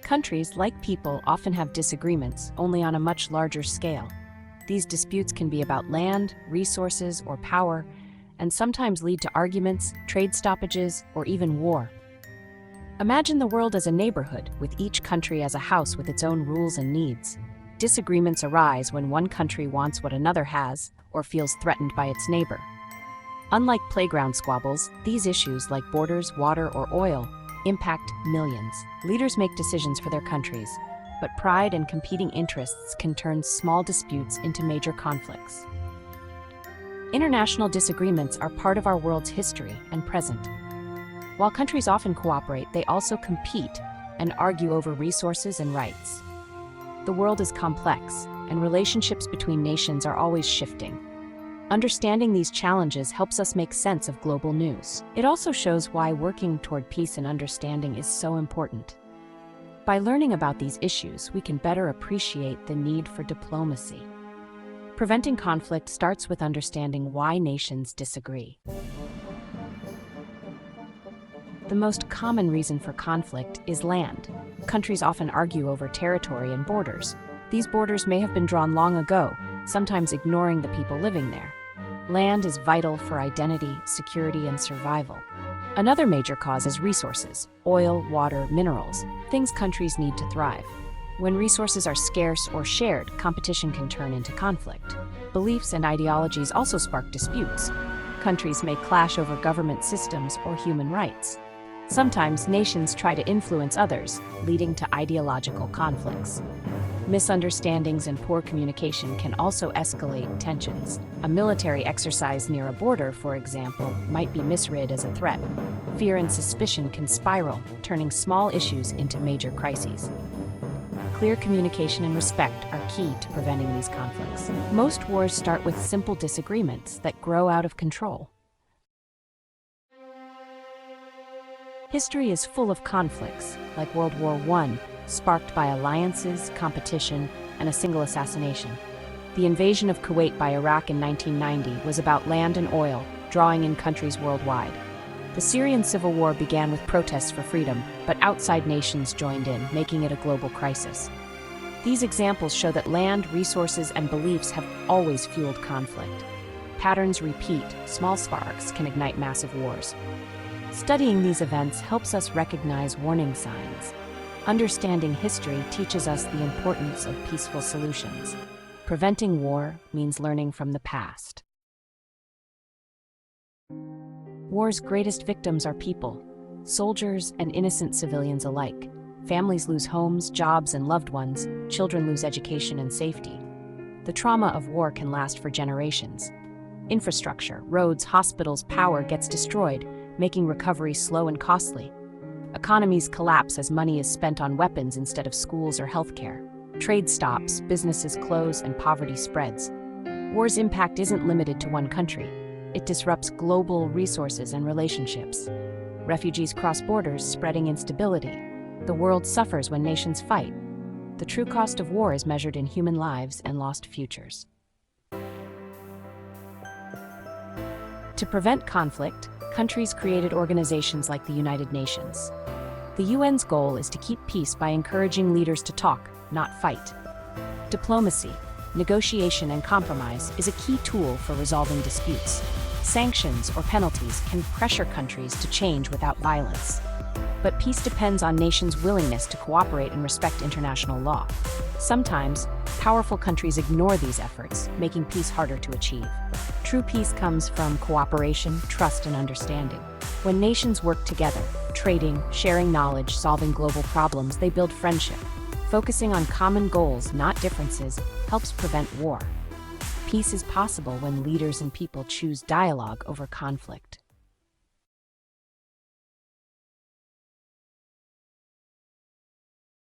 Countries, like people, often have disagreements, only on a much larger scale. These disputes can be about land, resources, or power, and sometimes lead to arguments, trade stoppages, or even war. Imagine the world as a neighborhood, with each country as a house with its own rules and needs. Disagreements arise when one country wants what another has, or feels threatened by its neighbor. Unlike playground squabbles, these issues, like borders, water, or oil, impact millions. Leaders make decisions for their countries, but pride and competing interests can turn small disputes into major conflicts. International disagreements are part of our world's history and present. While countries often cooperate, they also compete and argue over resources and rights. The world is complex, and relationships between nations are always shifting. Understanding these challenges helps us make sense of global news. It also shows why working toward peace and understanding is so important. By learning about these issues, we can better appreciate the need for diplomacy. Preventing conflict starts with understanding why nations disagree. The most common reason for conflict is land. Countries often argue over territory and borders. These borders may have been drawn long ago, sometimes ignoring the people living there. Land is vital for identity, security, and survival. Another major cause is resources: oil, water, minerals, things countries need to thrive. When resources are scarce or shared, competition can turn into conflict. Beliefs and ideologies also spark disputes. Countries may clash over government systems or human rights. Sometimes nations try to influence others, leading to ideological conflicts. Misunderstandings and poor communication can also escalate tensions. A military exercise near a border, for example, might be misread as a threat. Fear and suspicion can spiral, turning small issues into major crises. Clear communication and respect are key to preventing these conflicts. Most wars start with simple disagreements that grow out of control. History is full of conflicts, like World War I, sparked by alliances, competition, and a single assassination. The invasion of Kuwait by Iraq in 1990 was about land and oil, drawing in countries worldwide. The Syrian civil war began with protests for freedom, but outside nations joined in, making it a global crisis. These examples show that land, resources, and beliefs have always fueled conflict. Patterns repeat, small sparks can ignite massive wars. Studying these events helps us recognize warning signs. Understanding history teaches us the importance of peaceful solutions. Preventing war means learning from the past. War's greatest victims are people, soldiers and innocent civilians alike. Families lose homes, jobs, and loved ones. Children lose education and safety. The trauma of war can last for generations. Infrastructure, roads, hospitals, power gets destroyed, making recovery slow and costly. Economies collapse as money is spent on weapons instead of schools or healthcare. Trade stops, businesses close, and poverty spreads. War's impact isn't limited to one country. It disrupts global resources and relationships. Refugees cross borders, spreading instability. The world suffers when nations fight. The true cost of war is measured in human lives and lost futures. To prevent conflict, countries created organizations like the United Nations. The UN's goal is to keep peace by encouraging leaders to talk, not fight. Diplomacy, negotiation, and compromise is a key tool for resolving disputes. Sanctions or penalties can pressure countries to change without violence. But peace depends on nations' willingness to cooperate and respect international law. Sometimes, powerful countries ignore these efforts, making peace harder to achieve. True peace comes from cooperation, trust, and understanding. When nations work together, trading, sharing knowledge, solving global problems, they build friendship. Focusing on common goals, not differences, helps prevent war. Peace is possible when leaders and people choose dialogue over conflict.